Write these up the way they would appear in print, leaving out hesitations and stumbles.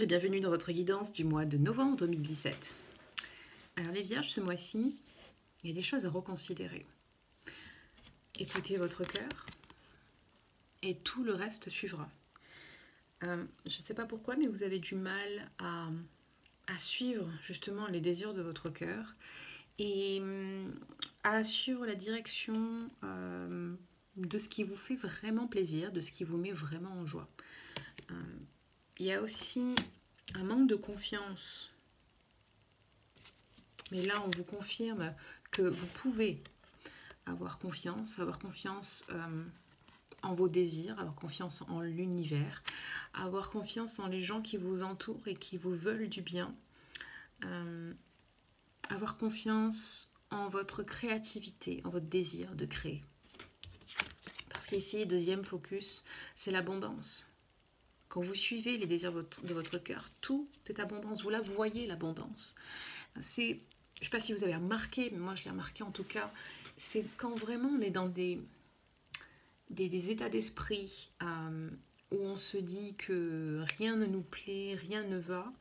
et bienvenue dans votre guidance du mois de novembre 2017. Alors les Vierges, ce mois-ci, il y a des choses à reconsidérer. Écoutez votre cœur et tout le reste suivra. Je ne sais pas pourquoi, mais vous avez du mal à suivre justement les désirs de votre cœur et à suivre la direction de ce qui vous fait vraiment plaisir, de ce qui vous met vraiment en joie. Il y a aussi un manque de confiance. Mais là, on vous confirme que vous pouvez avoir confiance en vos désirs, avoir confiance en l'univers, avoir confiance en les gens qui vous entourent et qui vous veulent du bien, avoir confiance en votre créativité, en votre désir de créer. Parce qu'ici, deuxième focus, c'est l'abondance. Quand vous suivez les désirs de votre cœur, tout est abondance. Vous la voyez, l'abondance. C'est, je ne sais pas si vous avez remarqué, mais moi je l'ai remarqué en tout cas, c'est quand vraiment on est dans des états d'esprit où on se dit que rien ne nous plaît, rien ne va,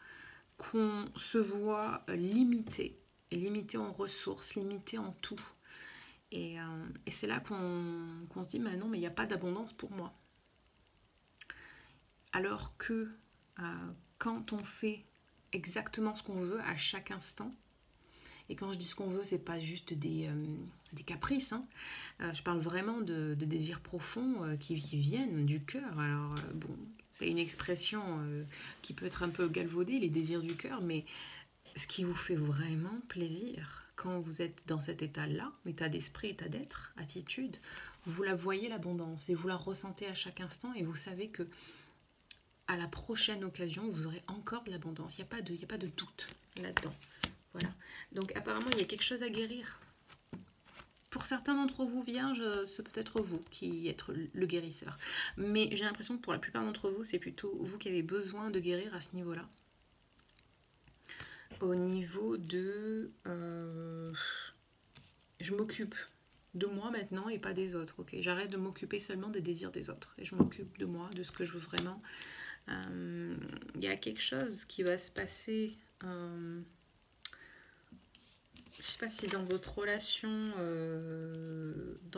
qu'on se voit limité en ressources, limité en tout. Et c'est là qu'on se dit, mais non, mais il n'y a pas d'abondance pour moi. Alors que quand on fait exactement ce qu'on veut à chaque instant, et quand je dis ce qu'on veut, c'est pas juste des caprices, hein. Je parle vraiment de désirs profonds qui viennent du cœur. Alors bon, c'est une expression qui peut être un peu galvaudée, les désirs du cœur, mais ce qui vous fait vraiment plaisir quand vous êtes dans cet état-là, état d'esprit, état d'être, attitude, vous la voyez l'abondance et vous la ressentez à chaque instant et vous savez que à la prochaine occasion, vous aurez encore de l'abondance. Il n'y a pas de doute là-dedans. Voilà. Donc apparemment, il y a quelque chose à guérir. Pour certains d'entre vous, Vierges, c'est peut-être vous qui êtes le guérisseur. Mais j'ai l'impression que pour la plupart d'entre vous, c'est plutôt vous qui avez besoin de guérir à ce niveau-là. Au niveau de... je m'occupe de moi maintenant et pas des autres. Okay, j'arrête de m'occuper seulement des désirs des autres. Et je m'occupe de moi, de ce que je veux vraiment. Y a quelque chose qui va se passer... je sais pas si dans votre relation,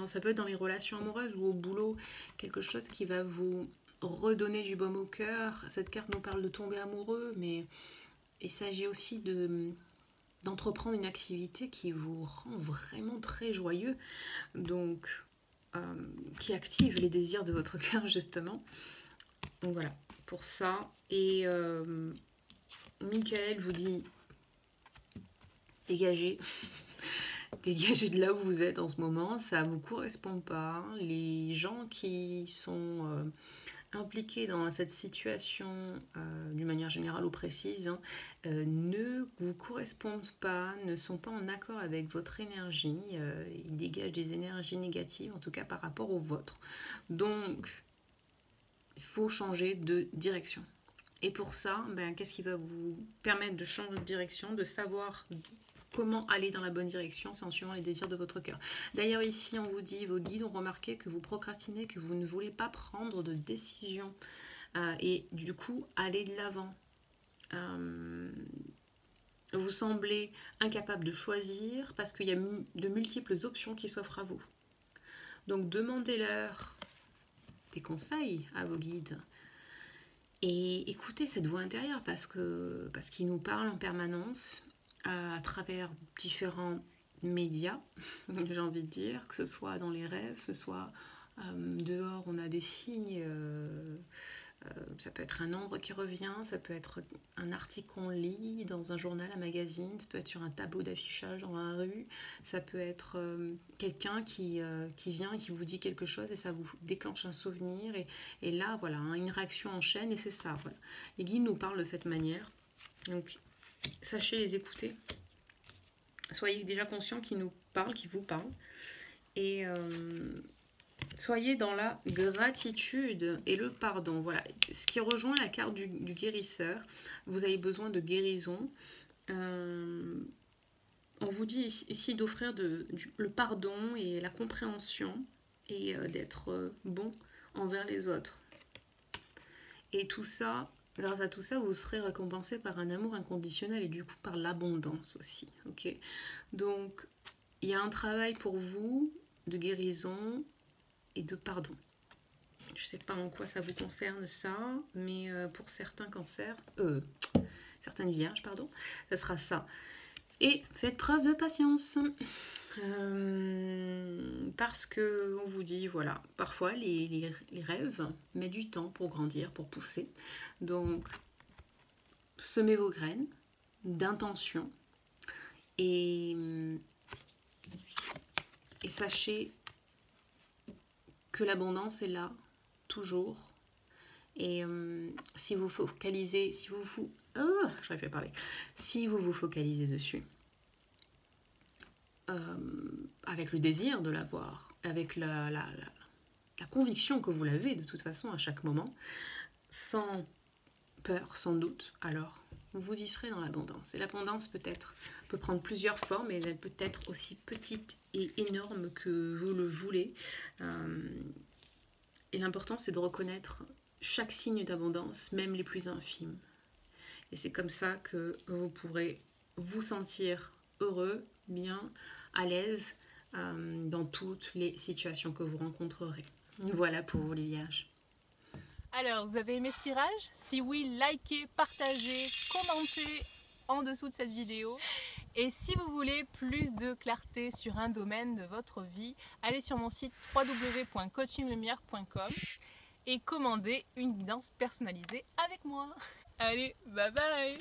ça peut être dans les relations amoureuses ou au boulot, quelque chose qui va vous redonner du baume au cœur. Cette carte nous parle de tomber amoureux, mais il s'agit aussi d'entreprendre une activité qui vous rend vraiment très joyeux, donc qui active les désirs de votre cœur justement. Donc voilà, pour ça. Et Michael vous dit dégagez. Dégagez de là où vous êtes en ce moment, ça ne vous correspond pas. Les gens qui sont impliqués dans cette situation, d'une manière générale ou précise, ne vous correspondent pas, ne sont pas en accord avec votre énergie. Ils dégagent des énergies négatives, en tout cas par rapport aux vôtres. Donc, il faut changer de direction. Et pour ça, qu'est-ce qui va vous permettre de changer de direction, de savoir comment aller dans la bonne direction, c'est en suivant les désirs de votre cœur. D'ailleurs, ici, on vous dit, vos guides ont remarqué que vous procrastinez, que vous ne voulez pas prendre de décision. Et du coup, aller de l'avant. Vous semblez incapable de choisir parce qu'il y a de multiples options qui s'offrent à vous. Donc, demandez-leur des conseils à vos guides. Et écoutez cette voix intérieure parce qu'ils nous parlent en permanence à travers différents médias, j'ai envie de dire, que ce soit dans les rêves, que ce soit dehors, on a des signes, ça peut être un nombre qui revient, ça peut être un article qu'on lit dans un journal, un magazine, ça peut être sur un tableau d'affichage dans la rue, ça peut être quelqu'un qui vient et qui vous dit quelque chose et ça vous déclenche un souvenir et là, voilà, une réaction en chaîne et c'est ça, voilà. Les guides nous parlent de cette manière, donc sachez les écouter. Soyez déjà conscients qu'ils nous parlent, qu'ils vous parlent. Et soyez dans la gratitude et le pardon. Voilà. Ce qui rejoint la carte du guérisseur. Vous avez besoin de guérison. On vous dit ici d'offrir le pardon et la compréhension et d'être bon envers les autres. Et tout ça grâce à tout ça, vous serez récompensé par un amour inconditionnel et du coup par l'abondance aussi. Ok. Donc, il y a un travail pour vous de guérison et de pardon. Je ne sais pas en quoi ça vous concerne ça, mais pour certains cancers, certaines vierges, pardon, ça sera ça. Et faites preuve de patience. Parce que on vous dit, voilà, parfois les rêves mettent du temps pour grandir, pour pousser. Donc, semez vos graines d'intention et sachez que l'abondance est là, toujours. Et si vous focalisez, si vous vous focalisez dessus, avec le désir de l'avoir, avec la conviction que vous l'avez de toute façon à chaque moment, sans peur, sans doute, alors vous y serez dans l'abondance. Et l'abondance peut prendre plusieurs formes, et elle peut être aussi petite et énorme que vous le voulez. Et l'important, c'est de reconnaître chaque signe d'abondance, même les plus infimes. Et c'est comme ça que vous pourrez vous sentir heureux, bien, à l'aise dans toutes les situations que vous rencontrerez. Voilà pour vous les vierges. Alors, vous avez aimé ce tirage? Si oui, likez, partagez, commentez en dessous de cette vidéo. Et si vous voulez plus de clarté sur un domaine de votre vie, allez sur mon site www.coachinglumière.com et commandez une guidance personnalisée avec moi. Allez, bye bye!